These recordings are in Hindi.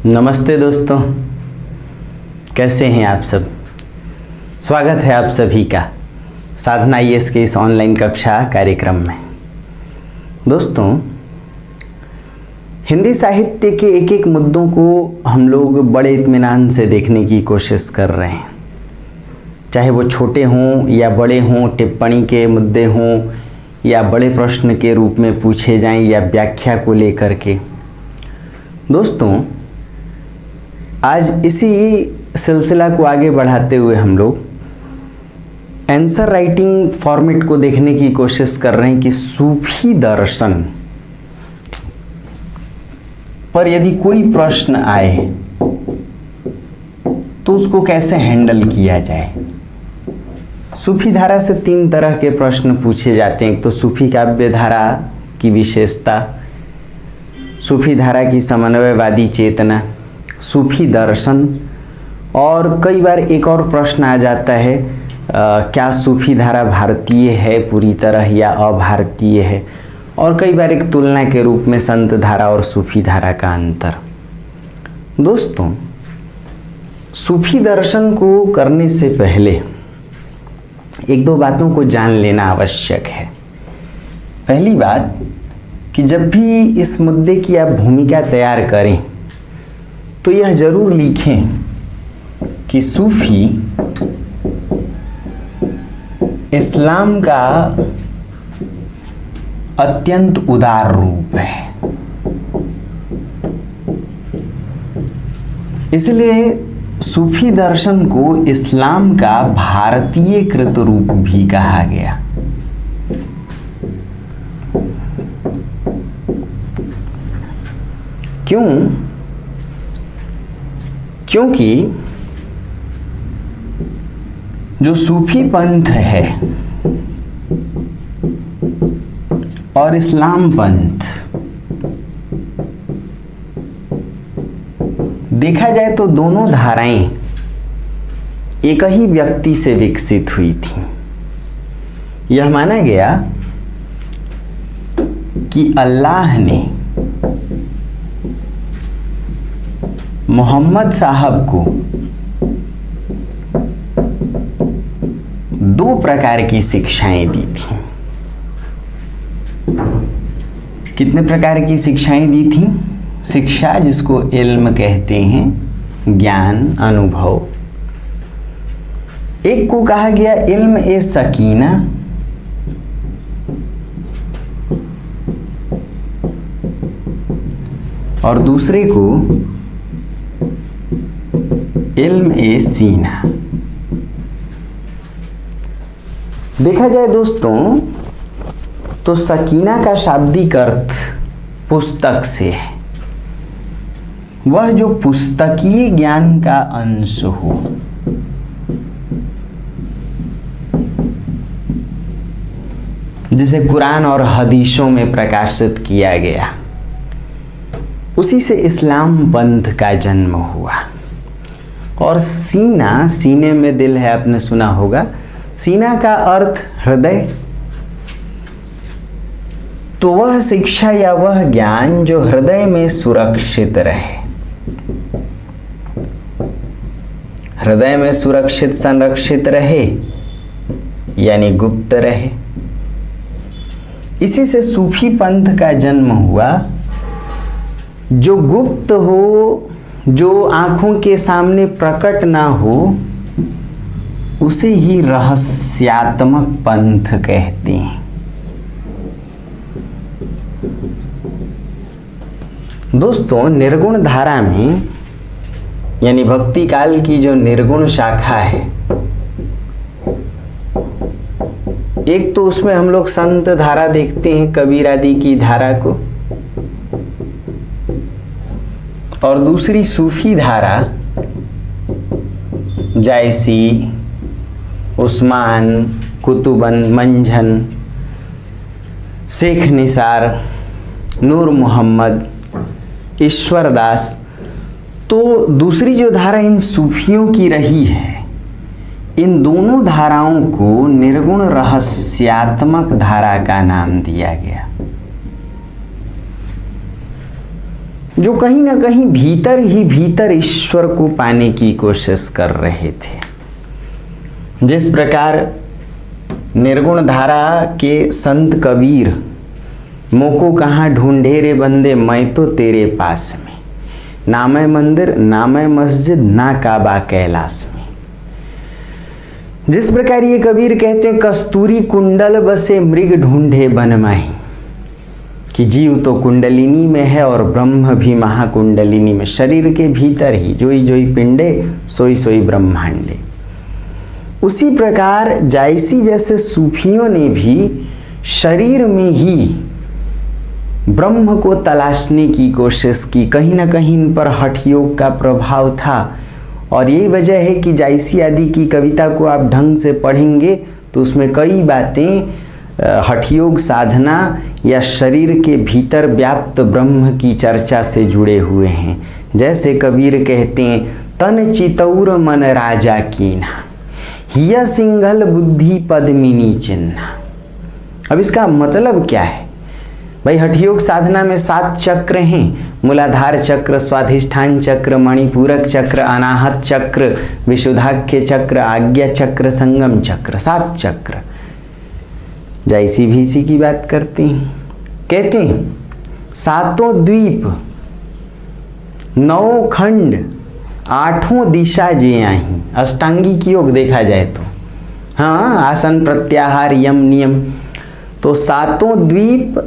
नमस्ते दोस्तों, कैसे हैं आप सब। स्वागत है आप सभी का साधना IAS के इस ऑनलाइन कक्षा कार्यक्रम में। दोस्तों, हिंदी साहित्य के एक एक मुद्दों को हम लोग बड़े इत्मीनान से देखने की कोशिश कर रहे हैं, चाहे वो छोटे हों या बड़े हों, टिप्पणी के मुद्दे हों या बड़े प्रश्न के रूप में पूछे जाएं या व्याख्या को लेकर के। दोस्तों, आज इसी सिलसिला को आगे बढ़ाते हुए हम लोग आंसर राइटिंग फॉर्मेट को देखने की कोशिश कर रहे हैं कि सूफी दर्शन पर यदि कोई प्रश्न आए तो उसको कैसे हैंडल किया जाए। सूफी धारा से 3 तरह के प्रश्न पूछे जाते हैं। एक तो सूफी काव्य धारा की विशेषता, सूफी धारा की समन्वयवादी चेतना, सूफी दर्शन, और कई बार एक और प्रश्न आ जाता है क्या सूफी धारा भारतीय है पूरी तरह या अभारतीय है, और कई बार एक तुलना के रूप में संत धारा और सूफी धारा का अंतर। दोस्तों, सूफी दर्शन को करने से पहले एक दो बातों को जान लेना आवश्यक है। पहली बात कि जब भी इस मुद्दे की आप भूमिका तैयार करें तो यह जरूर लिखें कि सूफी इस्लाम का अत्यंत उदार रूप है। इसलिए सूफी दर्शन को इस्लाम का भारतीयकृत रूप भी कहा गया। क्यों? क्योंकि जो सूफी पंथ है और इस्लाम पंथ, देखा जाए तो दोनों धाराएं एक ही व्यक्ति से विकसित हुई थी। यह माना गया कि अल्लाह ने मोहम्मद साहब को 2 प्रकार की शिक्षाएं दी थी। कितने प्रकार की शिक्षाएं दी थी? शिक्षा जिसको इल्म कहते हैं, ज्ञान, अनुभव। एक को कहा गया इल्म ए सकीना, और दूसरे को इल्म ए सीना। देखा जाए दोस्तों तो सकीना का शाब्दिक अर्थ पुस्तक से है, वह जो पुस्तकीय ज्ञान का अंश हो। जिसे कुरान और हदीसों में प्रकाशित किया गया, उसी से इस्लाम पंथ का जन्म हुआ। और सीना, सीने में दिल है, आपने सुना होगा। सीना का अर्थ हृदय। तो वह शिक्षा या वह ज्ञान जो हृदय में सुरक्षित रहे, हृदय में सुरक्षित संरक्षित रहे, यानी गुप्त रहे। इसी से सूफी पंथ का जन्म हुआ। जो गुप्त हो, जो आंखों के सामने प्रकट ना हो, उसे ही रहस्यात्मक पंथ कहते हैं। दोस्तों, निर्गुण धारा में, यानी भक्ति काल की जो निर्गुण शाखा है, एक तो उसमें हम लोग संत धारा देखते हैं, कबीर आदि की धारा को, और दूसरी सूफी धारा जायसी, उस्मान, कुतुबन, मंझन, शेख निसार, नूर मोहम्मद, ईश्वरदास। तो दूसरी जो धारा इन सूफियों की रही है, इन दोनों धाराओं को निर्गुण रहस्यात्मक धारा का नाम दिया गया। जो कहीं ना कहीं भीतर ही भीतर ईश्वर को पाने की कोशिश कर रहे थे। जिस प्रकार निर्गुण धारा के संत कबीर मोको कहाँ ढूंढे रे बंदे मैं तो तेरे पास में, ना मैं मंदिर ना मैं मस्जिद ना काबा कैलाश में। जिस प्रकार ये कबीर कहते हैं कस्तूरी कुंडल बसे मृग ढूंढे बन माही, कि जीव तो कुंडलिनी में है और ब्रह्म भी महाकुंडलिनी में, शरीर के भीतर ही जोई जोई पिंडे सोई सोई ब्रह्मांडे। उसी प्रकार जायसी जैसे सूफियों ने भी शरीर में ही ब्रह्म को तलाशने की कोशिश की। कहीं ना कहीं इन पर हठ योग का प्रभाव था और यही वजह है कि जायसी आदि की कविता को आप ढंग से पढ़ेंगे तो उसमें कई बातें हठ योग साधना या शरीर के भीतर व्याप्त ब्रह्म की चर्चा से जुड़े हुए हैं। जैसे कबीर कहते हैं तन चितौर मन राजा कीना, हिया सिंघल बुद्धि पद्मिनी चिन्हा। अब इसका मतलब क्या है भाई? हठ योग साधना में 7 चक्र हैं, मूलाधार चक्र, स्वाधिष्ठान चक्र, मणिपूरक चक्र, अनाहत चक्र, विशुद्धाख्य चक्र, आज्ञा चक्र, संगम चक्र, 7 चक्र। जैसी भी इसी की बात करते हैं। कहते हैं 7 द्वीप 9 खंड 8 दिशा जे आही। अष्टांगिक योग देखा जाए तो हाँ, आसन प्रत्याहार यम नियम, तो 7 द्वीप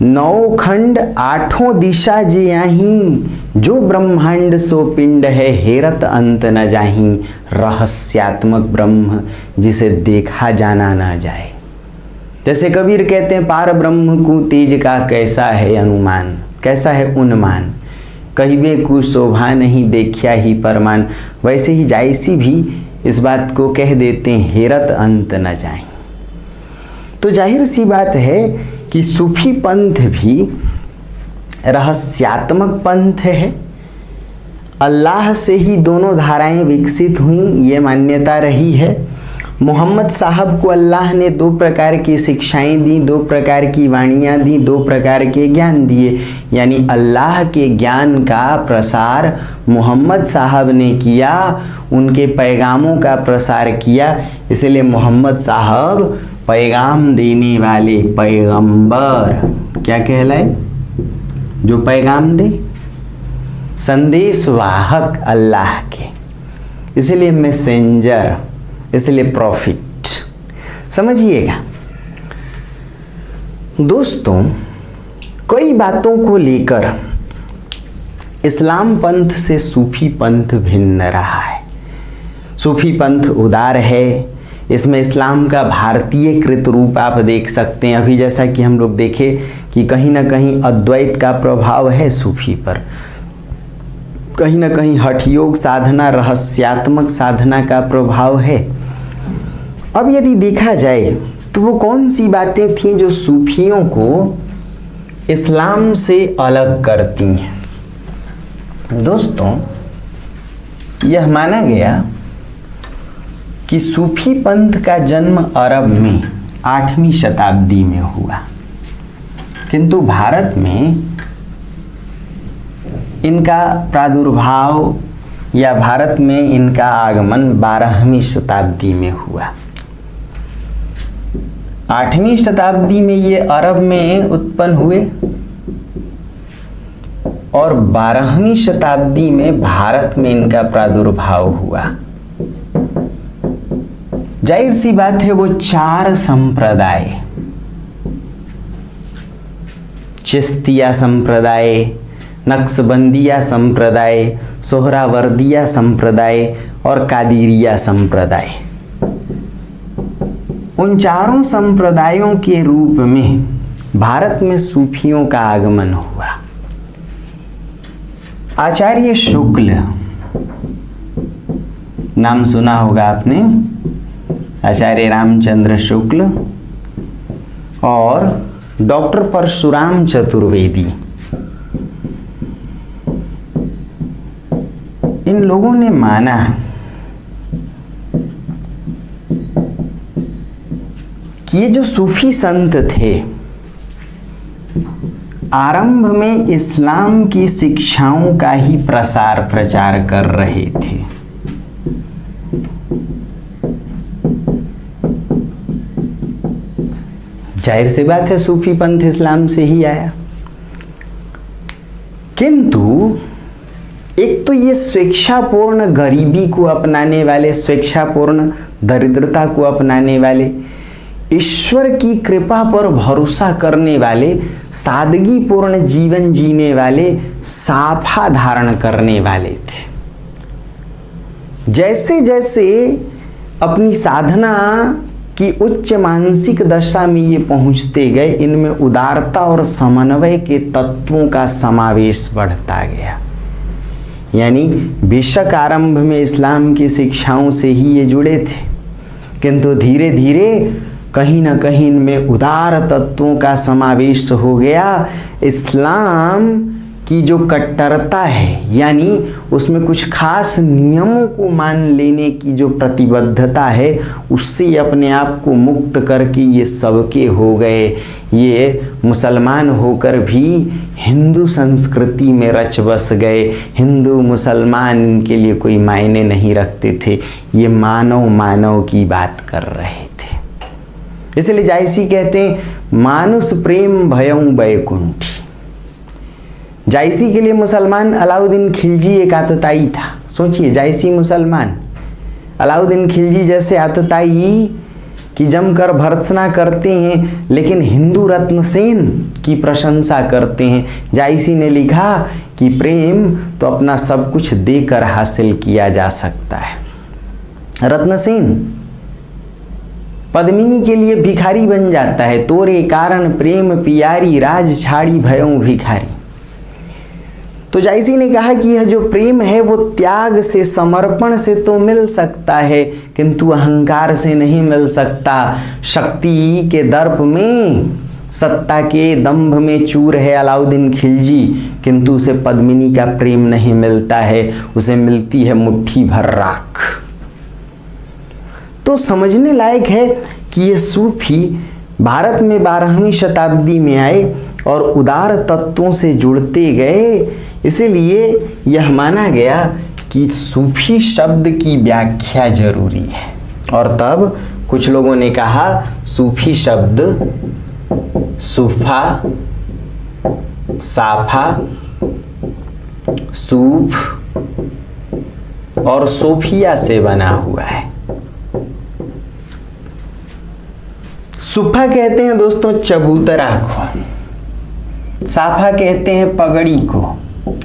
9 खंड 8 दिशा जे आही, जो ब्रह्मांड सो पिंड है हेरत अंत न जाही, रहस्यात्मक ब्रह्म जिसे देखा जाना न जाए। जैसे कबीर कहते हैं पार ब्रह्म को तेज का कैसा है अनुमान, कैसा है उन्मान, कहिबे को शोभा नहीं देखिया ही परमान। वैसे ही जायसी भी इस बात को कह देते हैं हेरत अंत न जाए। तो जाहिर सी बात है कि सूफी पंथ भी रहस्यात्मक पंथ है। अल्लाह से ही दोनों धाराएं विकसित हुई, ये मान्यता रही है। मोहम्मद साहब को अल्लाह ने 2 प्रकार की शिक्षाएं दी, 2 प्रकार की वाणियाँ दी, 2 प्रकार के ज्ञान दिए। यानी अल्लाह के ज्ञान का प्रसार मोहम्मद साहब ने किया, उनके पैगामों का प्रसार किया। इसलिए मोहम्मद साहब पैगाम देने वाले पैगंबर क्या कहलाए? जो पैगाम दे, संदेश वाहक अल्लाह के, इसलिए मैसेंजर, इसलिए प्रॉफिट। समझिएगा दोस्तों, कई बातों को लेकर इस्लाम पंथ से सूफी पंथ भिन्न रहा है। सूफी पंथ उदार है, इसमें इस्लाम का भारतीय कृत रूप आप देख सकते हैं। अभी जैसा कि हम लोग देखें कि कहीं ना कहीं अद्वैत का प्रभाव है सूफी पर, कहीं ना कहीं हठ योग साधना, रहस्यात्मक साधना का प्रभाव है। अब यदि देखा जाए तो वो कौन सी बातें थीं जो सूफियों को इस्लाम से अलग करती हैं? दोस्तों, यह माना गया कि सूफी पंथ का जन्म अरब में 8वीं शताब्दी में हुआ, किंतु भारत में इनका प्रादुर्भाव या भारत में इनका आगमन 12वीं शताब्दी में हुआ। 8वीं शताब्दी में ये अरब में उत्पन्न हुए और 12वीं शताब्दी में भारत में इनका प्रादुर्भाव हुआ। जाहिर सी बात है वो 4 संप्रदाय, चिश्तिया संप्रदाय, नक्शबंदिया संप्रदाय, सोहरावर्दिया संप्रदाय और कादिरिया संप्रदाय, उन 4 संप्रदायों के रूप में भारत में सूफियों का आगमन हुआ। आचार्य शुक्ल नाम सुना होगा आपने, आचार्य रामचंद्र शुक्ल और डॉक्टर परशुराम चतुर्वेदी, इन लोगों ने माना कि ये जो सूफी संत थे आरंभ में इस्लाम की शिक्षाओं का ही प्रसार प्रचार कर रहे थे। जाहिर सी बात है सूफी पंथ इस्लाम से ही आया, किंतु एक तो ये स्वेच्छापूर्ण गरीबी को अपनाने वाले, स्वेच्छापूर्ण दरिद्रता को अपनाने वाले, ईश्वर की कृपा पर भरोसा करने वाले, सादगीपूर्ण जीवन जीने वाले, साफा धारण करने वाले थे। जैसे जैसे अपनी साधना की उच्च मानसिक दशा में ये पहुंचते गए, इनमें उदारता और समन्वय के तत्वों का समावेश बढ़ता गया। यानी बेशक आरंभ में इस्लाम की शिक्षाओं से ही ये जुड़े थे, किंतु धीरे धीरे कहीं ना कहीं इनमें उदार तत्वों का समावेश हो गया। इस्लाम की जो कट्टरता है, यानी उसमें कुछ खास नियमों को मान लेने की जो प्रतिबद्धता है, उससे अपने आप को मुक्त करके ये सबके हो गए। ये मुसलमान होकर भी हिंदू संस्कृति में रच बस गए। हिंदू मुसलमान इनके लिए कोई मायने नहीं रखते थे, ये मानव मानव की बात कर रहे थे। इसलिए जायसी कहते हैं मानुष प्रेम भयं बैकुंठी। जायसी के लिए मुसलमान अलाउद्दीन खिलजी एक आतताई था। सोचिए, जायसी मुसलमान अलाउद्दीन खिलजी जैसे आतताई कि जमकर भर्त्सना करते हैं, लेकिन हिंदू रत्नसेन की प्रशंसा करते हैं। जायसी ने लिखा कि प्रेम तो अपना सब कुछ देकर हासिल किया जा सकता है। रत्नसेन पद्मिनी के लिए भिखारी बन जाता है। तोरे कारण प्रेम पियारी, राज छाड़ी भयों भिखारी। तो जायसी ने कहा कि यह जो प्रेम है वो त्याग से, समर्पण से तो मिल सकता है, किंतु अहंकार से नहीं मिल सकता। शक्ति के दर्प में, सत्ता के दंभ में चूर है अलाउद्दीन खिलजी, किंतु उसे पद्मिनी का प्रेम नहीं मिलता है, उसे मिलती है मुट्ठी भर राख। तो समझने लायक है कि ये सूफी भारत में 12वीं शताब्दी में आए और उदार तत्वों से जुड़ते गए। इसीलिए यह माना गया कि सूफी शब्द की व्याख्या जरूरी है। और तब कुछ लोगों ने कहा सूफी शब्द सूफा, साफा, सूफ और सोफिया से बना हुआ है। सूफा कहते हैं दोस्तों चबूतरा को, साफा कहते हैं पगड़ी को,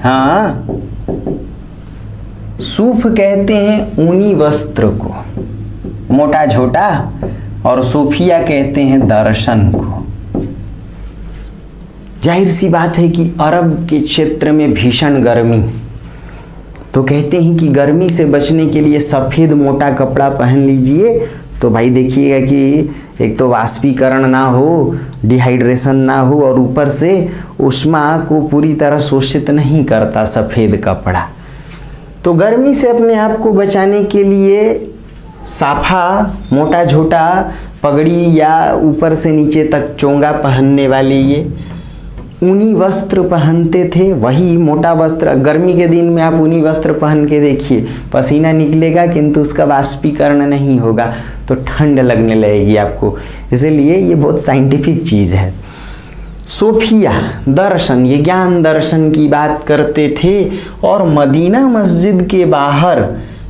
हाँ, सूफ कहते हैं ऊनी वस्त्र को, मोटा झोटा, और सूफिया कहते हैं दर्शन को। जाहिर सी बात है कि अरब के क्षेत्र में भीषण गर्मी, तो कहते हैं कि गर्मी से बचने के लिए सफ़ेद मोटा कपड़ा पहन लीजिए। तो भाई देखिएगा कि एक तो वाष्पीकरण ना हो, डिहाइड्रेशन ना हो, और ऊपर से ऊष्मा को पूरी तरह शोषित नहीं करता सफ़ेद कपड़ा। तो गर्मी से अपने आप को बचाने के लिए साफा, मोटा झोटा पगड़ी या ऊपर से नीचे तक चोंगा पहनने वाले ये ऊनी वस्त्र पहनते थे। वही मोटा वस्त्र, गर्मी के दिन में आप ऊनी वस्त्र पहन के देखिए, पसीना निकलेगा किंतु उसका वाष्पीकरण नहीं होगा, तो ठंड लगने लगेगी आपको। इसीलिए ये बहुत साइंटिफिक चीज़ है। सोफिया दर्शन, ये ज्ञान दर्शन की बात करते थे। और मदीना मस्जिद के बाहर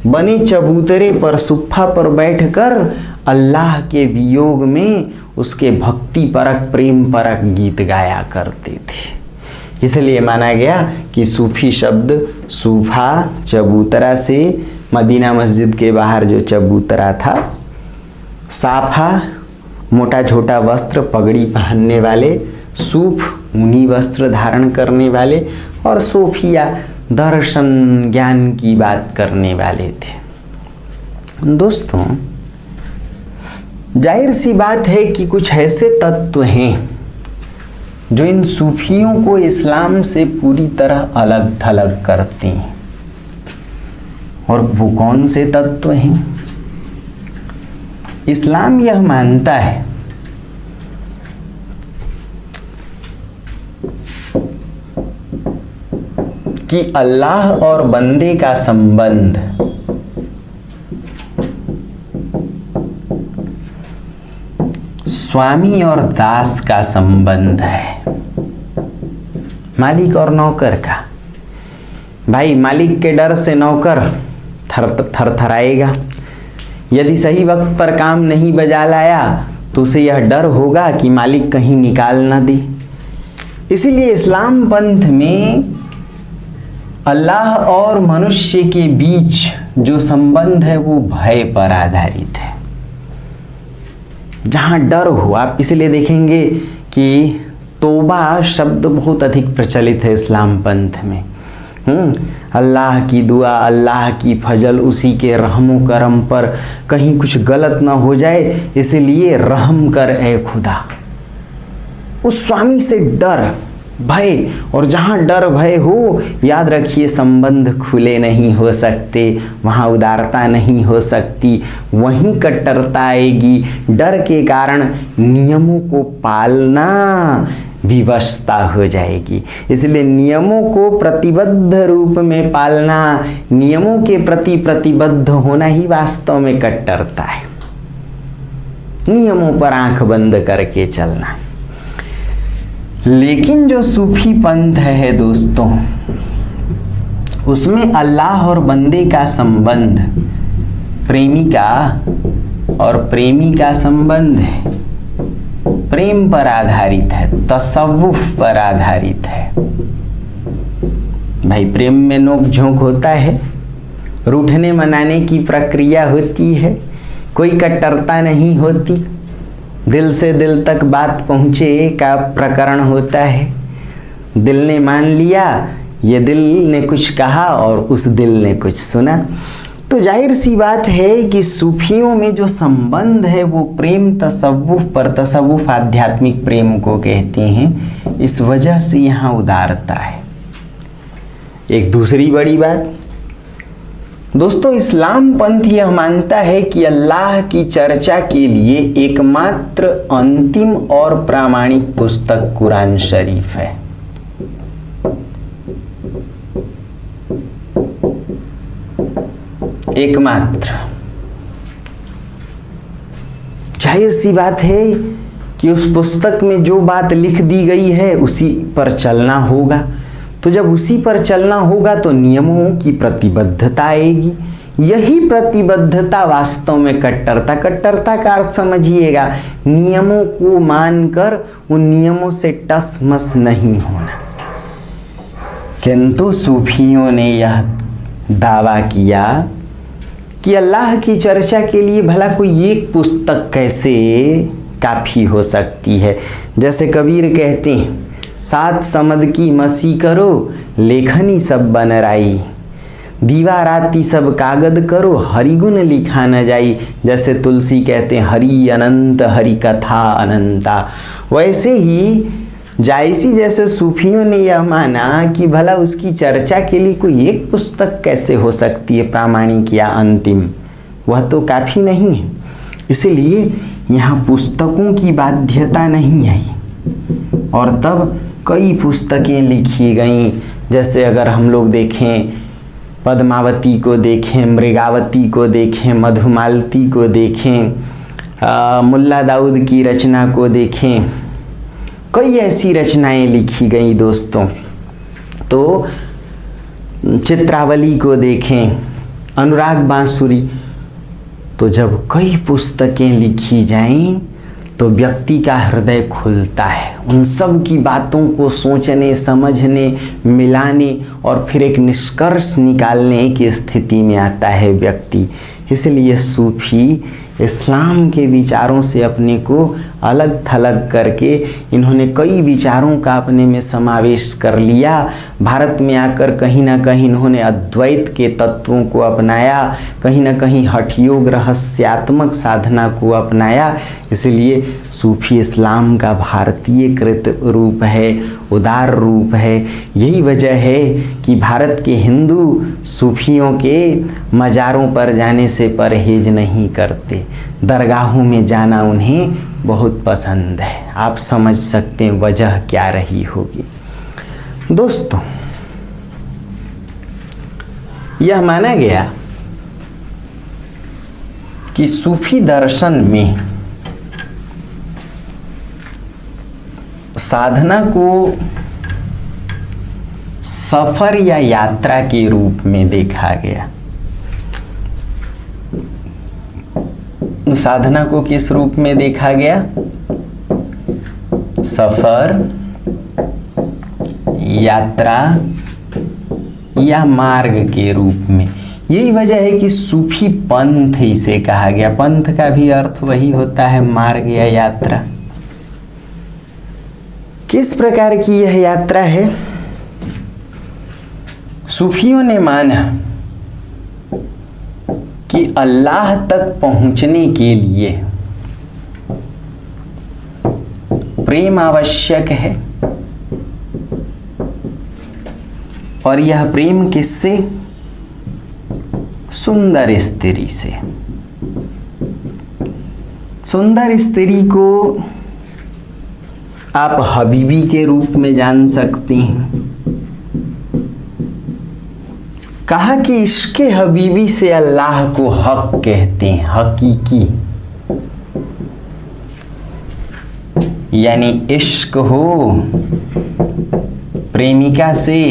बने चबूतरे पर, सुफ्फा पर बैठकर अल्लाह के वियोग में उसके भक्ति परक, प्रेम परक गीत गाया करते थे। इसलिए माना गया कि सूफी शब्द सूफा, चबूतरा से, मदीना मस्जिद के बाहर जो चबूतरा था, साफा मोटा छोटा वस्त्र पगड़ी पहनने वाले, सूफ ऊनी वस्त्र धारण करने वाले, और सोफिया दर्शन ज्ञान की बात करने वाले थे। दोस्तों जाहिर सी बात है कि कुछ ऐसे तत्व हैं जो इन सूफियों को इस्लाम से पूरी तरह अलग थलग करते हैं। और वो कौन से तत्व हैं? इस्लाम यह मानता है कि अल्लाह और बंदे का संबंध स्वामी और दास का संबंध है, मालिक और नौकर का। भाई मालिक के डर से नौकर थरथराएगा। यदि सही वक्त पर काम नहीं बजा लाया तो उसे यह डर होगा कि मालिक कहीं निकाल न दे। इसीलिए इस्लाम पंथ में अल्लाह और मनुष्य के बीच जो संबंध है वो भय पर आधारित है। जहाँ डर हो, आप इसलिए देखेंगे कि तौबा शब्द बहुत अधिक प्रचलित है इस्लाम पंथ में। अल्लाह की दुआ, अल्लाह की फजल, उसी के रहमो करम पर कहीं कुछ गलत ना हो जाए, इसलिए रहम कर ए खुदा। उस स्वामी से डर, भय, और जहाँ डर भय हो, याद रखिए संबंध खुले नहीं हो सकते, वहाँ उदारता नहीं हो सकती, वहीं कट्टरता आएगी। डर के कारण नियमों को पालना विवशता हो जाएगी। इसलिए नियमों को प्रतिबद्ध रूप में पालना, नियमों के प्रति प्रतिबद्ध होना ही वास्तव में कट्टरता है। नियमों पर आंख बंद करके चलना। लेकिन जो सूफी पंथ है दोस्तों, उसमें अल्लाह और बंदे का संबंध प्रेमिका और प्रेमी का संबंध है, प्रेम पर आधारित है, तसव्वुफ पर आधारित है। भाई प्रेम में नोक झोंक होता है, रूठने मनाने की प्रक्रिया होती है, कोई कट्टरता नहीं होती, दिल से दिल तक बात पहुँचे का प्रकरण होता है। दिल ने मान लिया, ये दिल ने कुछ कहा और उस दिल ने कुछ सुना। तो जाहिर सी बात है कि सूफियों में जो संबंध है वो प्रेम तसव्वुफ पर, तसव्वुफ आध्यात्मिक प्रेम को कहते हैं, इस वजह से यहाँ उदारता है। एक दूसरी बड़ी बात दोस्तों, इस्लाम पंथ यह मानता है कि अल्लाह की चर्चा के लिए एकमात्र अंतिम और प्रामाणिक पुस्तक कुरान शरीफ है। एकमात्र। जाहिर सी बात है कि उस पुस्तक में जो बात लिख दी गई है उसी पर चलना होगा। तो जब उसी पर चलना होगा तो नियमों की प्रतिबद्धता आएगी। यही प्रतिबद्धता वास्तव में कट्टरता, कट्टरता का अर्थ समझिएगा, नियमों को मानकर उन नियमों से टस मस नहीं होना। किंतु सूफियों ने यह दावा किया कि अल्लाह की चर्चा के लिए भला कोई एक पुस्तक कैसे काफ़ी हो सकती है। जैसे कबीर कहते हैं, सात समद की मसी करो, लेखनी सब बन राई, दीवा राती सब कागद करो, हरिगुण लिखा न जाई। जैसे तुलसी कहते हैं, हरि अनंत हरि कथा अनंता। वैसे ही जायसी जैसे सूफियों ने यह माना कि भला उसकी चर्चा के लिए कोई एक पुस्तक कैसे हो सकती है प्रामाणिक या अंतिम, वह तो काफ़ी नहीं है। इसलिए यहाँ पुस्तकों की बाध्यता नहीं आई और तब कई पुस्तकें लिखी गईं। जैसे अगर हम लोग देखें, पद्मावती को देखें, मृगावती को देखें, मधुमालती को देखें, मुल्ला दाऊद की रचना को देखें, कई ऐसी रचनाएं लिखी गई दोस्तों। तो चित्रावली को देखें, अनुराग बांसुरी। तो जब कई पुस्तकें लिखी जाएं तो व्यक्ति का हृदय खुलता है, उन सब की बातों को सोचने, समझने, मिलाने और फिर एक निष्कर्ष निकालने की स्थिति में आता है व्यक्ति। इसलिए सूफी इस्लाम के विचारों से अपने को अलग थलग करके इन्होंने कई विचारों का अपने में समावेश कर लिया। भारत में आकर कहीं ना कहीं इन्होंने अद्वैत के तत्वों को अपनाया, कहीं ना कहीं हठयोग रहस्यात्मक साधना को अपनाया। इसलिए सूफी इस्लाम का भारतीय कृत रूप है, उदार रूप है। यही वजह है कि भारत के हिंदू सूफियों के मज़ारों पर जाने से परहेज नहीं करते, दरगाहों में जाना उन्हें बहुत पसंद है। आप समझ सकते हैं वजह क्या रही होगी। दोस्तों, यह माना गया कि सूफी दर्शन में साधना को सफर या यात्रा के रूप में देखा गया। साधना को किस रूप में देखा गया? सफर, यात्रा या मार्ग के रूप में। यही वजह है कि सूफी पंथ इसे कहा गया। पंथ का भी अर्थ वही होता है, मार्ग या यात्रा। किस प्रकार की यह यात्रा है? सूफियों ने माना कि अल्लाह तक पहुंचने के लिए प्रेम आवश्यक है, और यह प्रेम किससे? सुंदर स्त्री से। सुंदर स्त्री को आप हबीबी के रूप में जान सकते हैं। कहा कि इश्क़े हबीबी से अल्लाह को हक कहते हैं, हकीकी। यानी इश्क हो प्रेमिका से,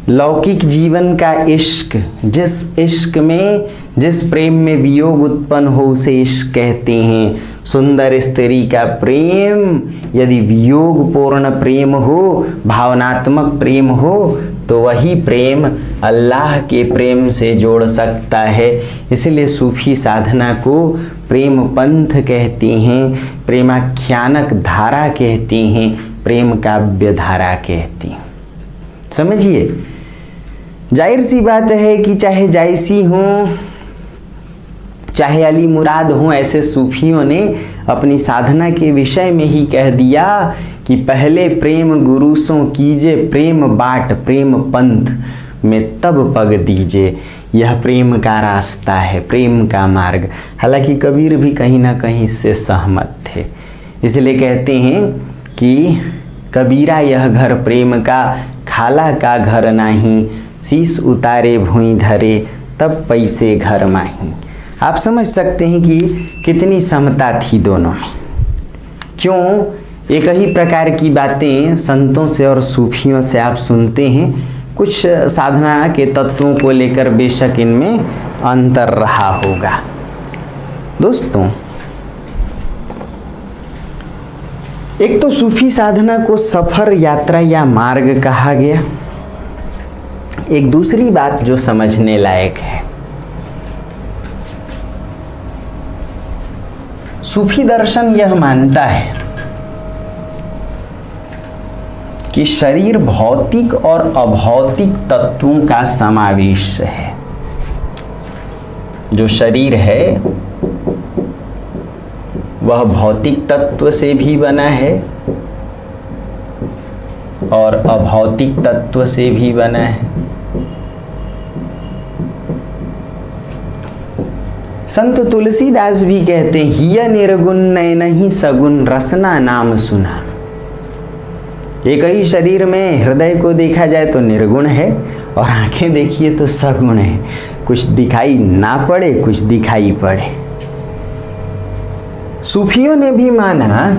लौकिक जीवन का इश्क, जिस इश्क में, जिस प्रेम में वियोग उत्पन्न हो उसे इश्क कहते हैं। सुंदर स्त्री का प्रेम यदि वियोग पूर्ण प्रेम हो, भावनात्मक प्रेम हो, तो वही प्रेम अल्लाह के प्रेम से जोड़ सकता है। इसलिए सूफी साधना को प्रेम पंथ कहते हैं, प्रेमाख्यानक धारा कहते हैं, प्रेम काव्य धारा कहते हैं। समझिए, जाहिर सी बात है कि चाहे जायसी हों, चाहे अली मुराद हों, ऐसे सूफियों ने अपनी साधना के विषय में ही कह दिया कि पहले प्रेम गुरु सो कीजे, प्रेम बाट प्रेम पंथ में तब पग दीजिए। यह प्रेम का रास्ता है, प्रेम का मार्ग। हालांकि कबीर भी कहीं ना कहीं इससे सहमत थे। इसलिए कहते हैं कि कबीरा यह घर प्रेम का, खाला का घर नाही, शीश उतारे भुई धरे तब पैसे घर माही। आप समझ सकते हैं कि कितनी समता थी दोनों में। क्यों? एक ही प्रकार की बातें संतों से और सूफियों से आप सुनते हैं। कुछ साधना के तत्वों को लेकर बेशक इनमें अंतर रहा होगा। दोस्तों, एक तो सूफी साधना को सफर, यात्रा या मार्ग कहा गया। एक दूसरी बात जो समझने लायक है, सूफी दर्शन यह मानता है कि शरीर भौतिक और अभौतिक तत्वों का समावेश है। जो शरीर है वह भौतिक तत्व से भी बना है और अभौतिक तत्व से भी बना है। संत तुलसीदास भी कहते हैं, हिय निर्गुण नहीं सगुण रसना नाम सुना। एक ही शरीर में हृदय को देखा जाए तो निर्गुण है, और आंखें देखिए तो सगुण है। कुछ दिखाई ना पड़े, कुछ दिखाई पड़े। सूफियों ने भी माना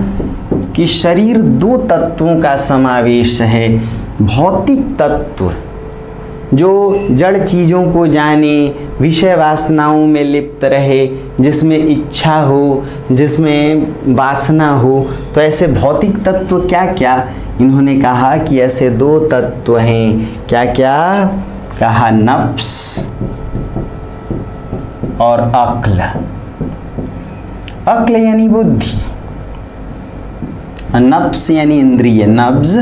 कि शरीर दो तत्वों का समावेश है। भौतिक तत्व जो जड़ चीज़ों को जाने, विषय वासनाओं में लिप्त रहे, जिसमें इच्छा हो, जिसमें वासना हो, तो ऐसे भौतिक तत्व क्या क्या? इन्होंने कहा कि ऐसे दो तत्व हैं। क्या क्या? कहा नफ्स और अक्ल। अक्ल यानी बुद्धि, नफ्स यानी इंद्रिय, नब्ज,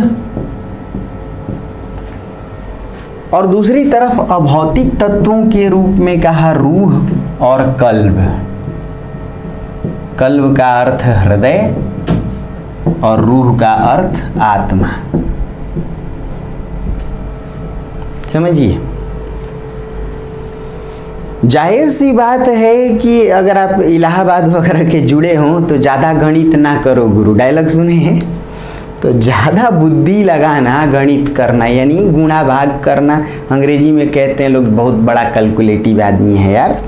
और दूसरी तरफ अभौतिक तत्वों के रूप में कहा रूह और कल्ब। कल्ब का अर्थ हृदय और रूह का अर्थ आत्मा। समझिए, जाहिर सी बात है कि अगर आप इलाहाबाद वगैरह के जुड़े हों तो ज़्यादा गणित ना करो गुरु, डायलॉग सुने हैं। तो ज़्यादा बुद्धि लगाना, गणित करना यानी गुणा भाग करना, अंग्रेजी में कहते हैं लोग बहुत बड़ा कैलकुलेटिव आदमी है यार।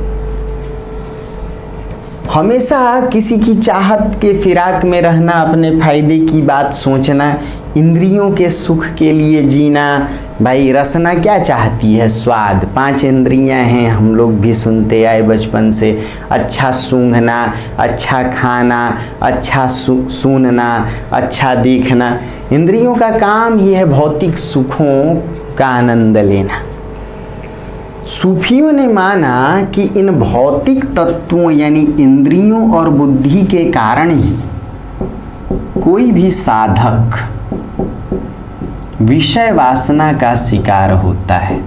हमेशा किसी की चाहत के फिराक में रहना, अपने फायदे की बात सोचना, इंद्रियों के सुख के लिए जीना। भाई रसना क्या चाहती है? स्वाद। 5 इंद्रियां हैं, हम लोग भी सुनते आए बचपन से। अच्छा सूंघना, अच्छा खाना, अच्छा सुनना, अच्छा देखना। इंद्रियों का काम ही है भौतिक सुखों का आनंद लेना। सूफियों ने माना कि इन भौतिक तत्वों यानी इंद्रियों और बुद्धि के कारण ही कोई भी साधक विषय वासना का शिकार होता है।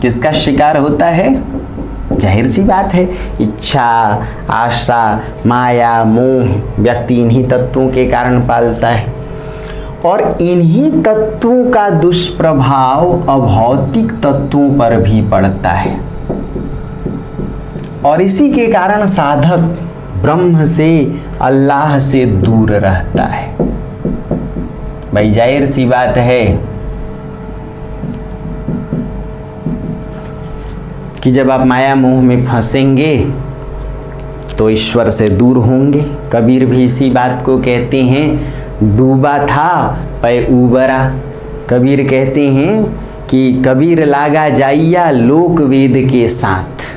किसका शिकार होता है? जाहिर सी बात है, इच्छा, आशा, माया, मोह व्यक्ति इन्हीं तत्वों के कारण पालता है और इन्हीं तत्वों का दुष्प्रभाव अभौतिक तत्वों पर भी पड़ता है और इसी के कारण साधक ब्रह्म से, अल्लाह से दूर रहता है। भाई जाहिर सी बात है कि जब आप माया मोह में फंसेंगे तो ईश्वर से दूर होंगे। कबीर भी इसी बात को कहते हैं, डूबा था पै उबरा। कबीर कहते हैं कि कबीर लागा जाइया लोक वेद के साथ,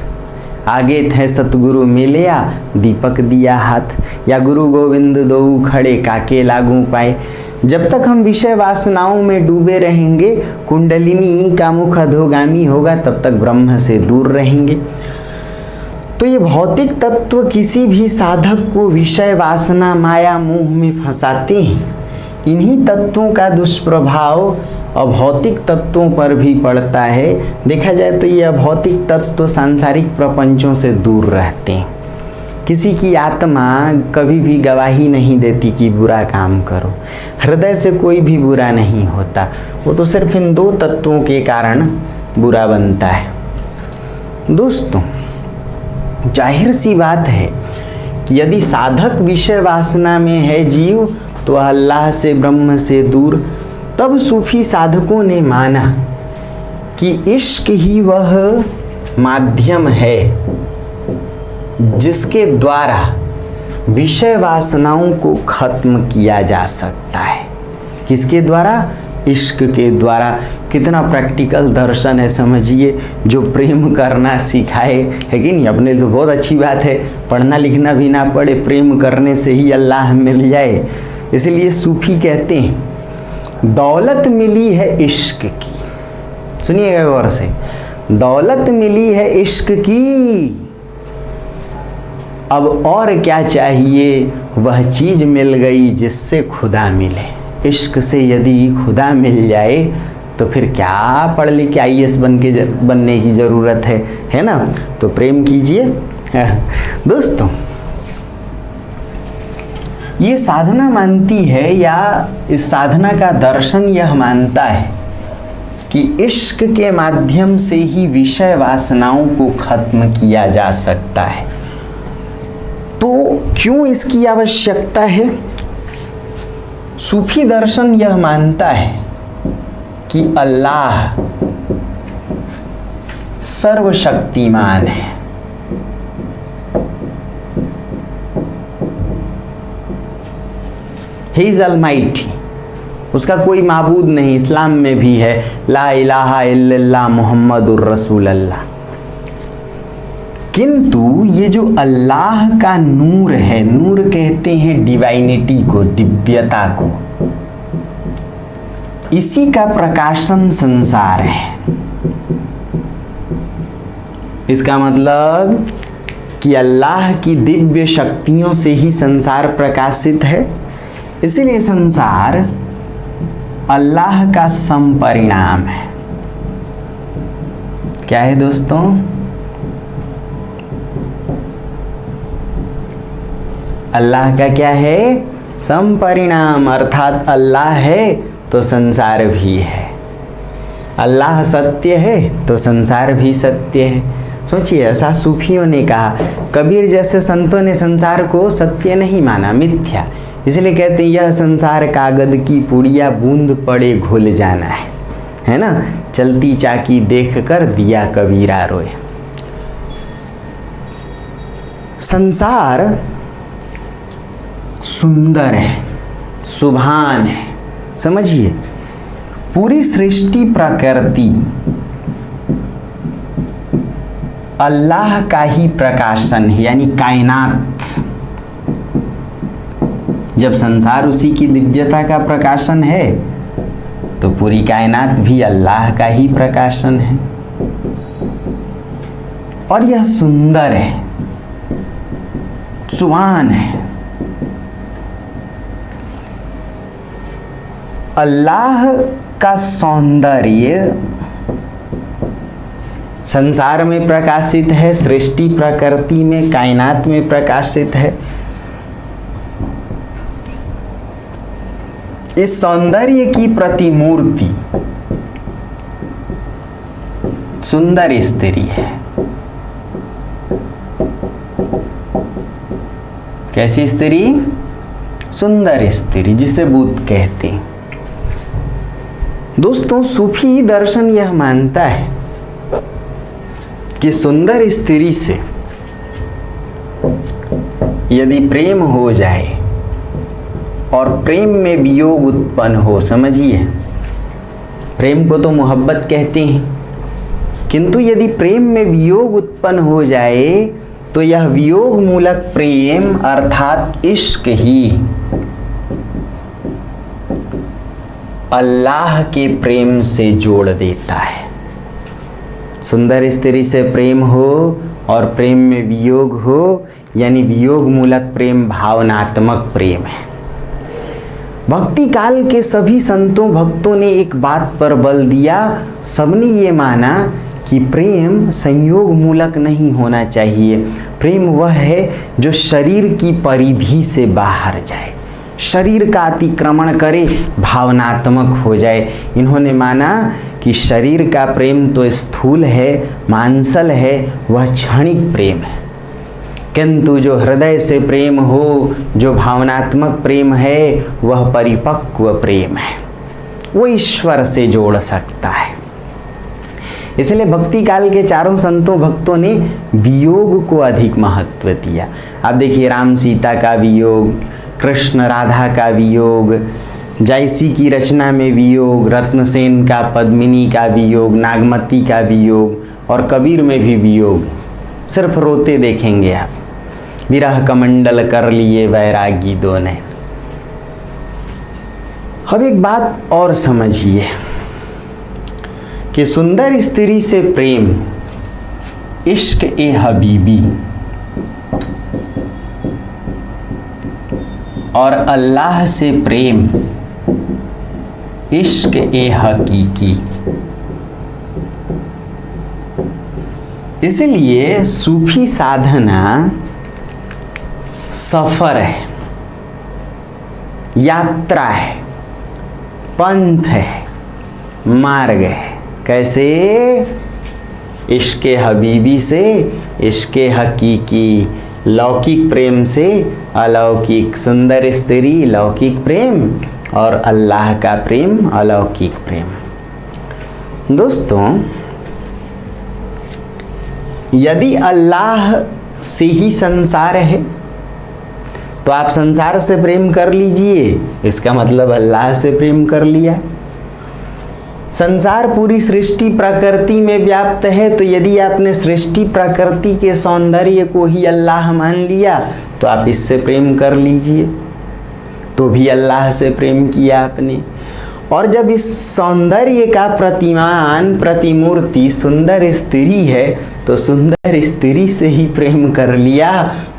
आगे थे सतगुरु मिलया दीपक दिया हाथ, या गुरु गोविंद दो खड़े काके लागू पाए। जब तक हम विषय वासनाओं में डूबे रहेंगे, कुंडलिनी का मुख अधोगामी होगा, तब तक ब्रह्म से दूर रहेंगे। तो ये भौतिक तत्व किसी भी साधक को विषय वासना, माया, मोह में फंसाते हैं। इन्हीं तत्वों का दुष्प्रभाव अभौतिक तत्वों पर भी पड़ता है। देखा जाए तो ये अभौतिक तत्व सांसारिक प्रपंचों से दूर रहते हैं। किसी की आत्मा कभी भी गवाही नहीं देती कि बुरा काम करो। हृदय से कोई भी बुरा नहीं होता, वो तो सिर्फ इन 2 तत्वों के कारण बुरा बनता है। दोस्तों, जाहिर सी बात है कि यदि साधक विषय वासना में है जीव तो अल्लाह से, ब्रह्म से दूर। तब सूफी साधकों ने माना कि इश्क ही वह माध्यम है जिसके द्वारा विषय वासनाओं को खत्म किया जा सकता है। किसके द्वारा? इश्क के द्वारा। कितना प्रैक्टिकल दर्शन है समझिए, जो प्रेम करना सिखाए, है कि नहीं? अपने तो बहुत अच्छी बात है, पढ़ना लिखना भी ना पड़े, प्रेम करने से ही अल्लाह मिल जाए। इसलिए सूफी कहते हैं दौलत मिली है इश्क की। सुनिएगा गौर से, दौलत मिली है इश्क की, अब और क्या चाहिए? वह चीज मिल गई जिससे खुदा मिले। इश्क से यदि खुदा मिल जाए तो फिर क्या पढ़ लिख के IAS बनने की ज़रूरत है ना? तो प्रेम कीजिए। दोस्तों, ये साधना मानती है या इस साधना का दर्शन यह मानता है कि इश्क के माध्यम से ही विषय वासनाओं को खत्म किया जा सकता है। तो क्यों इसकी आवश्यकता है? सूफी दर्शन यह मानता है कि अल्लाह सर्वशक्तिमान है। ही इज अलमाइटी, उसका कोई माबूद नहीं। इस्लाम में भी है ला इलाहा इल्लल्लाह मुहम्मदुर रसूलुल्लाह। किंतु ये जो अल्लाह का नूर है, नूर कहते हैं डिवाइनिटी को, दिव्यता को, इसी का प्रकाशन संसार है। इसका मतलब कि अल्लाह की दिव्य शक्तियों से ही संसार प्रकाशित है। इसीलिए संसार अल्लाह का समपरिणाम है। क्या है दोस्तों? अल्लाह का क्या है? समपरिणाम, अर्थात अल्लाह है तो संसार भी है। अल्लाह सत्य है तो संसार भी सत्य है। सोचिए, ऐसा सूफियों ने कहा। कबीर जैसे संतों ने संसार को सत्य नहीं माना, मिथ्या। इसलिए कहते हैं यह संसार कागद की पुड़िया, बूंद पड़े घुल जाना है ना। चलती चाकी देख कर दिया कबीरा रोए। संसार सुंदर है, सुभान है। समझिए, पूरी सृष्टि प्रकृति अल्लाह का ही प्रकाशन है, यानी कायनात। जब संसार उसी की दिव्यता का प्रकाशन है तो पूरी कायनात भी अल्लाह का ही प्रकाशन है। और यह सुंदर है, सुभान है। अल्लाह का सौंदर्य संसार में प्रकाशित है, सृष्टि प्रकृति में, कायनात में प्रकाशित है। इस सौंदर्य की प्रतिमूर्ति सुंदर स्त्री है। कैसी स्त्री? सुंदर स्त्री, जिसे बुद्ध कहते हैं। दोस्तों, सूफी दर्शन यह मानता है कि सुंदर स्त्री से यदि प्रेम हो जाए और प्रेम में वियोग उत्पन्न हो, समझिए, प्रेम को तो मोहब्बत कहते हैं, किंतु यदि प्रेम में वियोग उत्पन्न हो जाए तो यह वियोग मूलक प्रेम अर्थात इश्क ही अल्लाह के प्रेम से जोड़ देता है। सुंदर स्त्री से प्रेम हो और प्रेम में वियोग हो, यानी वियोग मूलक प्रेम भावनात्मक प्रेम है। भक्ति काल के सभी संतों भक्तों ने एक बात पर बल दिया, सबने ये माना कि प्रेम संयोग मूलक नहीं होना चाहिए। प्रेम वह है जो शरीर की परिधि से बाहर जाए, शरीर का अतिक्रमण करे, भावनात्मक हो जाए। इन्होंने माना कि शरीर का प्रेम तो स्थूल है, मांसल है, वह क्षणिक प्रेम है, किंतु जो हृदय से प्रेम हो, जो भावनात्मक प्रेम है, वह परिपक्व प्रेम है, वो ईश्वर से जोड़ सकता है। इसलिए भक्ति काल के चारों संतों भक्तों ने वियोग को अधिक महत्व दिया। आप देखिए, राम सीता का वियोग, कृष्ण राधा का वियोग, जायसी की रचना में वियोग, रत्नसेन का पद्मिनी का वियोग, नागमती का वियोग और कबीर में भी वियोग। सिर्फ रोते देखेंगे आप। विरह कमंडल कर लिए वैरागी दो नैन। अब एक बात और समझिए कि सुंदर स्त्री से प्रेम इश्क ए हबीबी और अल्लाह से प्रेम इश्क ए हकीकी। इसलिए सूफी साधना सफर है, यात्रा है, पंथ है, मार्ग है। कैसे? इश्क़े हबीबी से इश्क़े हकीकी, लौकिक प्रेम से अलौकिक, सुंदर स्त्री लौकिक प्रेम और अल्लाह का प्रेम अलौकिक प्रेम। दोस्तों, यदि अल्लाह से ही संसार है तो आप संसार से प्रेम कर लीजिए, इसका मतलब अल्लाह से प्रेम कर लिया। संसार पूरी सृष्टि प्रकृति में व्याप्त है, तो यदि आपने सृष्टि प्रकृति के सौंदर्य को ही अल्लाह मान लिया तो आप इससे प्रेम कर लीजिए, तो भी अल्लाह से प्रेम किया आपने। और जब इस सौंदर्य का प्रतिमान, प्रतिमूर्ति सुंदर स्त्री है तो सुंदर स्त्री से ही प्रेम कर लिया,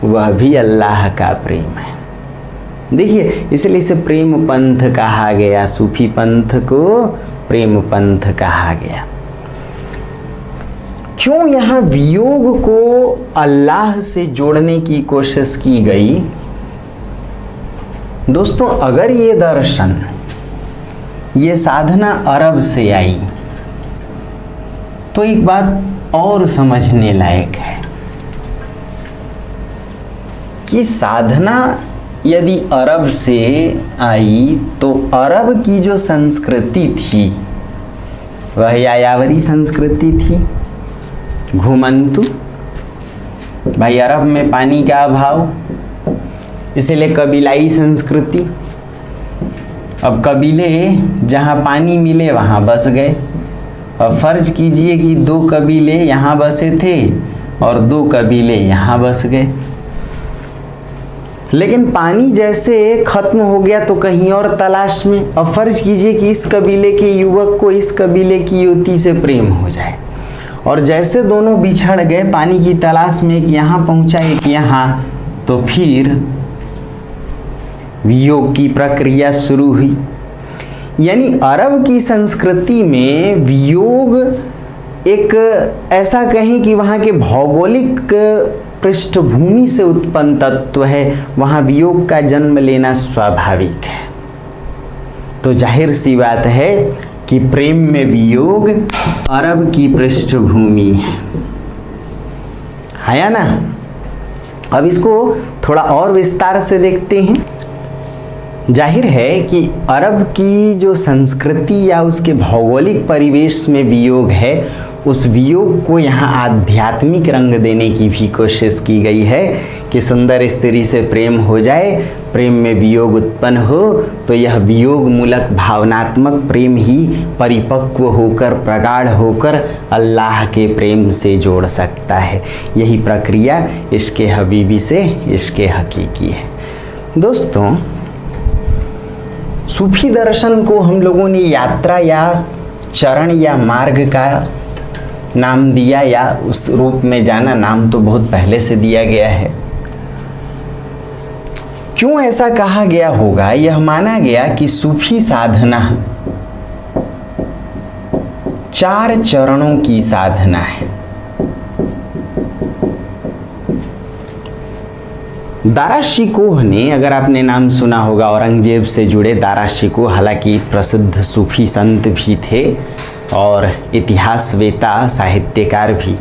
वह भी अल्लाह का प्रेम है। देखिए, इसलिए इसे प्रेम पंथ कहा गया, सूफी पंथ को प्रेम पंथ कहा गया। क्यों यहाँ वियोग को अल्लाह से जोड़ने की कोशिश की गई? दोस्तों, अगर ये दर्शन, ये साधना अरब से आई तो एक बात और समझने लायक है कि साधना यदि अरब से आई तो अरब की जो संस्कृति थी वह यायावरी संस्कृति थी, घुमंतु। भाई अरब में पानी का अभाव, इसलिए कबीलाई संस्कृति। अब कबीले जहाँ पानी मिले वहाँ बस गए। अब फर्ज कीजिए कि 2 कबीले यहाँ बसे थे और 2 कबीले यहाँ बस गए, लेकिन पानी जैसे खत्म हो गया तो कहीं और तलाश में। अब फर्ज कीजिए कि इस कबीले के युवक को इस कबीले की युवती से प्रेम हो जाए, और जैसे दोनों बिछड़ गए पानी की तलाश में, एक यहाँ पहुंचा एक यहाँ, तो फिर वियोग की प्रक्रिया शुरू हुई। यानी अरब की संस्कृति में वियोग एक ऐसा कहें कि वहाँ के भौगोलिक पृष्ठभूमि से उत्पन्न तत्व है, वहाँ वियोग का जन्म लेना स्वाभाविक है। तो जाहिर सी बात है कि प्रेम में वियोग अरब की पृष्ठभूमि है या ना। अब इसको थोड़ा और विस्तार से देखते हैं। जाहिर है कि अरब की जो संस्कृति या उसके भौगोलिक परिवेश में वियोग है, उस वियोग को यहाँ आध्यात्मिक रंग देने की भी कोशिश की गई है कि सुंदर स्त्री से प्रेम हो जाए, प्रेम में वियोग उत्पन्न हो तो यह वियोग मूलक भावनात्मक प्रेम ही परिपक्व होकर प्रगाढ़ होकर अल्लाह के प्रेम से जोड़ सकता है। यही प्रक्रिया इश्क़े हबीबी से इश्क़े हकीकी है। दोस्तों, सूफी दर्शन को हम लोगों ने यात्रा या चरण या मार्ग का नाम दिया, या उस रूप में जाना। नाम तो बहुत पहले से दिया गया है। क्यों ऐसा कहा गया होगा? यह माना गया कि सूफी साधना 4 चरणों की साधना है। दारा शिकोह ने, अगर आपने नाम सुना होगा, औरंगजेब से जुड़े दारा शिकोह, हालांकि प्रसिद्ध सूफी संत भी थे और इतिहासवेता साहित्यकार भी।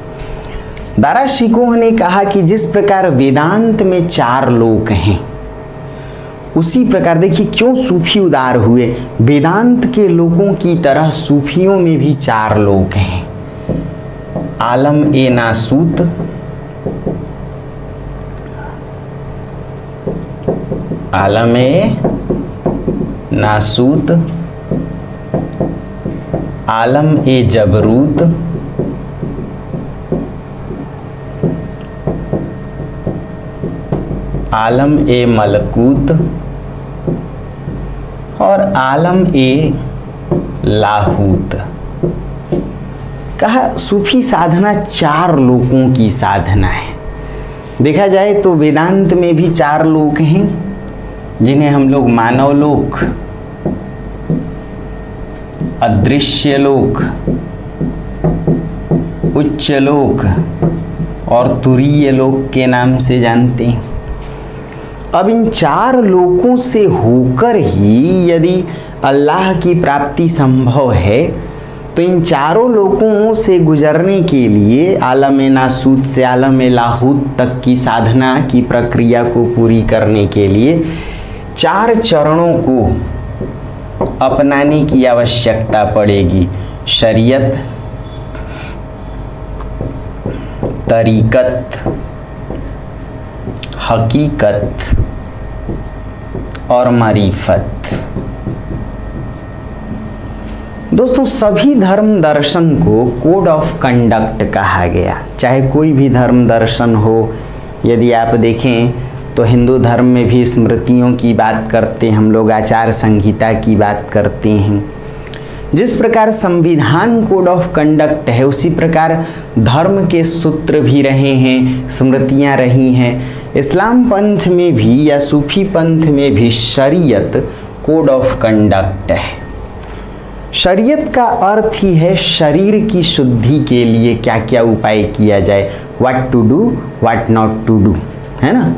दारा शिकोह ने कहा कि जिस प्रकार वेदांत में 4 लोक हैं, उसी प्रकार देखिए क्यों सूफी उदार हुए। वेदांत के लोगों की तरह सूफियों में भी 4 लोक हैं। आलम ए नासूत, आलम ए नासूत, आलम ए जबरूत, आलम ए मलकूत और आलम ए लाहूत। कहा सूफी साधना 4 लोकों की साधना है। देखा जाए तो वेदांत में भी 4 लोक हैं, जिन्हें हम लोग मानव लोक, अदृश्य लोक, उच्च लोक और तुरीय लोक के नाम से जानते हैं। अब इन 4 लोकों से होकर ही यदि अल्लाह की प्राप्ति संभव है, तो इन 4 लोकों से गुजरने के लिए आलम नासूत से आलम लाहूत तक की साधना की प्रक्रिया को पूरी करने के लिए 4 चरणों को अपनाने की आवश्यकता पड़ेगी। शरीयत, तरीकत, हकीकत और मारिफत। दोस्तों, सभी धर्म दर्शन को कोड ऑफ कंडक्ट कहा गया। चाहे कोई भी धर्म दर्शन हो, यदि आप देखें तो हिंदू धर्म में भी स्मृतियों की बात करते हैं हम लोग, आचार संहिता की बात करते हैं। जिस प्रकार संविधान कोड ऑफ कंडक्ट है, उसी प्रकार धर्म के सूत्र भी रहे हैं, स्मृतियां रही हैं। इस्लाम पंथ में भी या सूफी पंथ में भी शरीयत कोड ऑफ कंडक्ट है। शरीयत का अर्थ ही है शरीर की शुद्धि के लिए क्या क्या उपाय किया जाए, what to do, what not to do, है ना।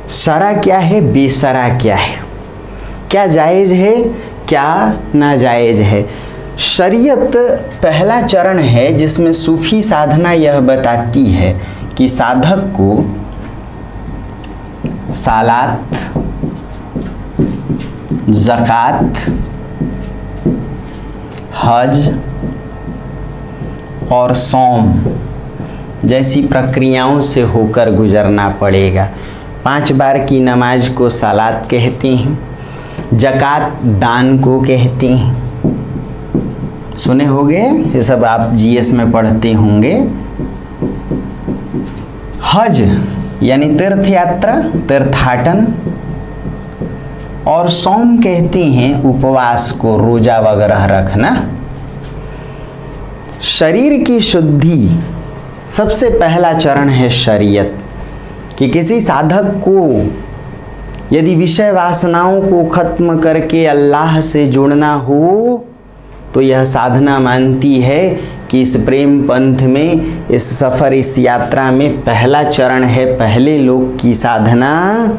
शरा क्या है, बेशरा क्या है, क्या जायज़ है, क्या नाजायज़ है। शरीयत पहला चरण है जिसमें सूफी साधना यह बताती है कि साधक को सालात, ज़कात, हज और सौम जैसी प्रक्रियाओं से होकर गुजरना पड़ेगा। 5 बार की नमाज को सलात कहते हैं, ज़कात दान को कहते हैं। सुने होंगे ये सब, आप जीएस में पढ़ते होंगे। हज यानी तीर्थ यात्रा, तीर्थाटन, और सौम कहते हैं उपवास को, रोजा वगैरह रखना। शरीर की शुद्धि सबसे पहला चरण है शरीयत, कि किसी साधक को यदि विषय वासनाओं को खत्म करके अल्लाह से जुड़ना हो तो यह साधना मानती है कि इस प्रेम पंथ में, इस सफ़र, इस यात्रा में पहला चरण है पहले लोग की साधना,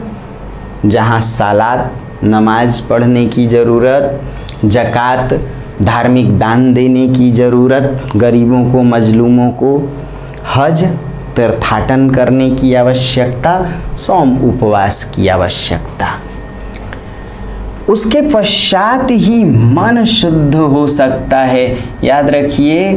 जहाँ सालात नमाज पढ़ने की ज़रूरत, ज़कात धार्मिक दान देने की ज़रूरत गरीबों को, मजलूमों को, हज तीर्थाटन करने की आवश्यकता, सौम उपवास की आवश्यकता। उसके पश्चात ही मन शुद्ध हो सकता है। याद रखिए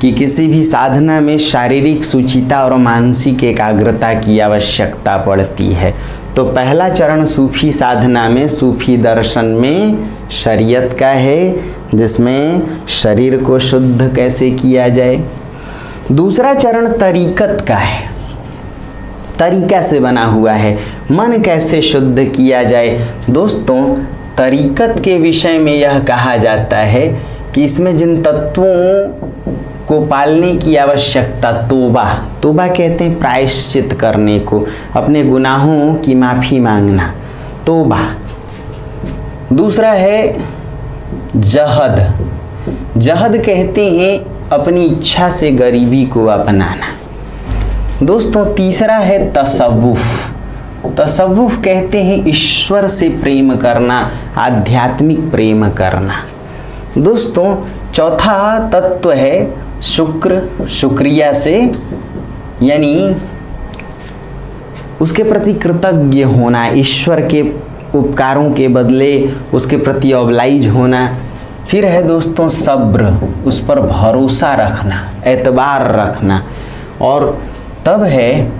कि किसी भी साधना में शारीरिक सुचिता और मानसिक एकाग्रता की आवश्यकता पड़ती है। तो पहला चरण सूफी साधना में, सूफी दर्शन में शरीयत का है, जिसमें शरीर को शुद्ध कैसे किया जाए। दूसरा चरण तरीकत का है, तरीका से बना हुआ है, मन कैसे शुद्ध किया जाए। दोस्तों, तरीकत के विषय में यह कहा जाता है कि इसमें जिन तत्वों को पालने की आवश्यकता, तौबा कहते हैं प्रायश्चित करने को, अपने गुनाहों की माफ़ी मांगना, तौबा। दूसरा है जहद कहते हैं अपनी इच्छा से गरीबी को अपनाना। दोस्तों, तीसरा है तसव्वुफ कहते हैं ईश्वर से प्रेम करना, आध्यात्मिक प्रेम करना। दोस्तों, चौथा तत्व है शुक्रिया से, यानी उसके प्रति कृतज्ञ होना, ईश्वर के उपकारों के बदले उसके प्रति ऑब्लाइज होना। फिर है दोस्तों सब्र, उस पर भरोसा रखना, एतबार रखना। और तब है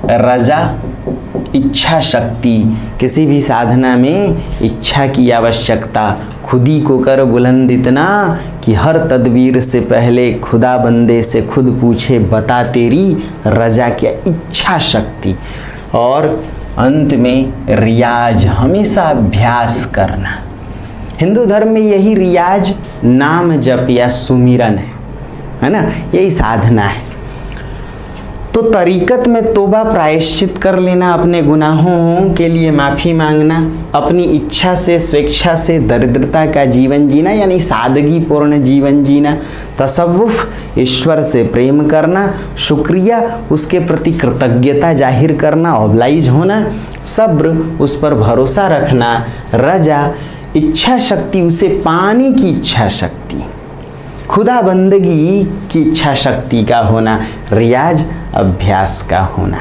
रजा, इच्छा शक्ति। किसी भी साधना में इच्छा की आवश्यकता। खुद ही को कर बुलंद इतना कि हर तदबीर से पहले खुदा बंदे से खुद पूछे, बता तेरी रजा क्या, इच्छा शक्ति। और अंत में रियाज, हमेशा अभ्यास करना। हिंदू धर्म में यही रियाज नाम जप या सुमिरन है ना, यही साधना है। तो तरीकत में तौबा, प्रायश्चित कर लेना, अपने गुनाहों के लिए माफ़ी मांगना, अपनी इच्छा से, स्वेच्छा से दरिद्रता का जीवन जीना, यानी सादगी पूर्ण जीवन जीना। तसव्वुफ, ईश्वर से प्रेम करना। शुक्रिया, उसके प्रति कृतज्ञता जाहिर करना, ऑब्लाइज होना। सब्र, उस पर भरोसा रखना। रजा, इच्छा शक्ति, उसे पाने की इच्छा शक्ति, खुदा बंदगी की इच्छा शक्ति का होना। रियाज, अभ्यास का होना।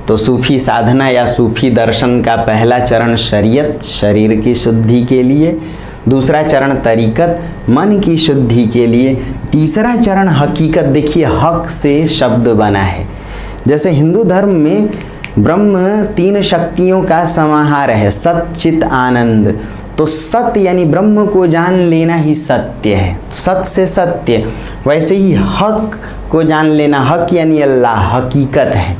तो सूफी साधना या सूफी दर्शन का पहला चरण शरीयत, शरीर की शुद्धि के लिए। दूसरा चरण तरीकत, मन की शुद्धि के लिए। तीसरा चरण हकीकत। देखिए, हक से शब्द बना है। जैसे हिंदू धर्म में ब्रह्म 3 शक्तियों का समाहार है, सत चित आनंद। तो सत्य यानी ब्रह्म को जान लेना ही सत्य है, सत से सत्य। वैसे ही हक को जान लेना, हक यानी अल्लाह, हकीकत है।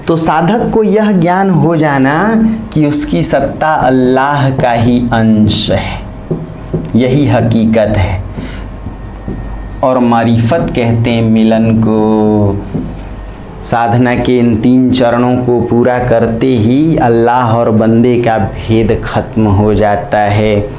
तो साधक को यह ज्ञान हो जाना कि उसकी सत्ता अल्लाह का ही अंश है, यही हकीकत है। और मारिफत कहते हैं मिलन को। साधना के इन 3 चरणों को पूरा करते ही अल्लाह और बंदे का भेद खत्म हो जाता है।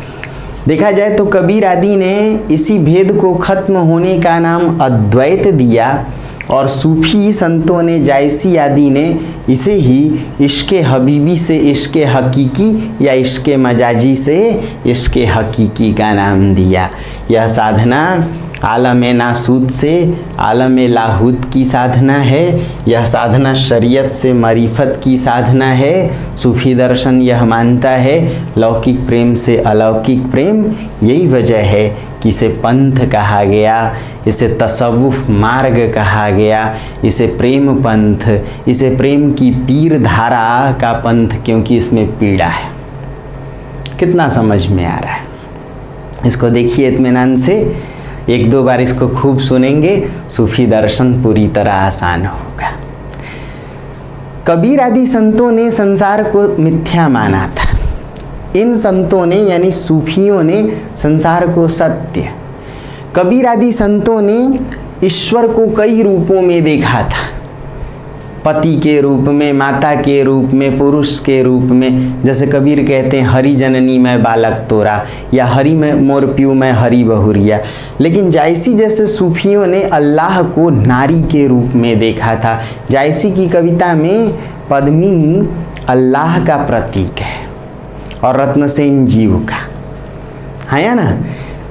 देखा जाए तो कबीर आदि ने इसी भेद को खत्म होने का नाम अद्वैत दिया, और सूफी संतों ने, जायसी आदि ने इसे ही इश्के हबीबी से इश्के हकीकी या इश्के मजाजी से इश्के हकीकी का नाम दिया। यह साधना आलम नासूद से आलम लाहूत की साधना है। यह साधना शरीयत से मारिफत की साधना है। सूफी दर्शन यह मानता है लौकिक प्रेम से अलौकिक प्रेम। यही वजह है कि इसे पंथ कहा गया, इसे तसव्वुफ मार्ग कहा गया, इसे प्रेम पंथ, इसे प्रेम की पीर धारा का पंथ, क्योंकि इसमें पीड़ा है। कितना समझ में आ रहा है? इसको देखिए इत्मीनान से, एक दो बार इसको खूब सुनेंगे, सूफी दर्शन पूरी तरह आसान होगा। कबीर आदि संतों ने संसार को मिथ्या माना था। इन संतों ने यानी सूफियों ने संसार को सत्य। कबीर आदि संतों ने ईश्वर को कई रूपों में देखा था, पति के रूप में, माता के रूप में, पुरुष के रूप में। जैसे कबीर कहते हैं हरि जननी मैं बालक तोरा, या हरि में मोर प्यू मैं हरि बहुरिया। लेकिन जायसी जैसे सूफियों ने अल्लाह को नारी के रूप में देखा था। जायसी की कविता में पद्मिनी अल्लाह का प्रतीक है और रत्नसेन जीव का, है ना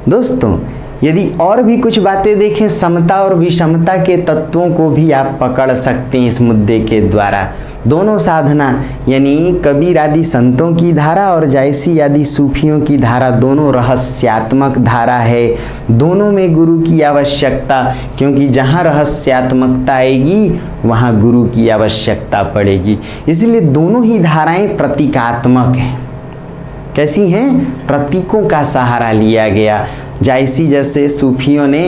दोस्तों। यदि और भी कुछ बातें देखें, समता और विषमता के तत्वों को भी आप पकड़ सकते हैं इस मुद्दे के द्वारा। दोनों साधना यानी कबीर आदि संतों की धारा और जायसी आदि सूफियों की धारा, दोनों रहस्यात्मक धारा है। दोनों में गुरु की आवश्यकता, क्योंकि जहाँ रहस्यात्मकता आएगी वहाँ गुरु की आवश्यकता पड़ेगी। इसलिए दोनों ही धाराएं प्रतीकात्मक हैं। कैसी हैं? प्रतीकों का सहारा लिया गया। जायसी जैसे सूफियों ने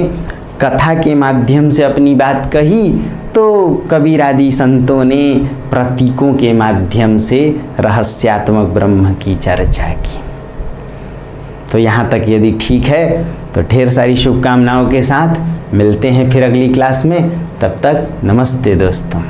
कथा के माध्यम से अपनी बात कही, तो कबीर आदि संतों ने प्रतीकों के माध्यम से रहस्यात्मक ब्रह्म की चर्चा की। तो यहाँ तक यदि ठीक है तो ढेर सारी शुभकामनाओं के साथ मिलते हैं फिर अगली क्लास में। तब तक नमस्ते दोस्तों।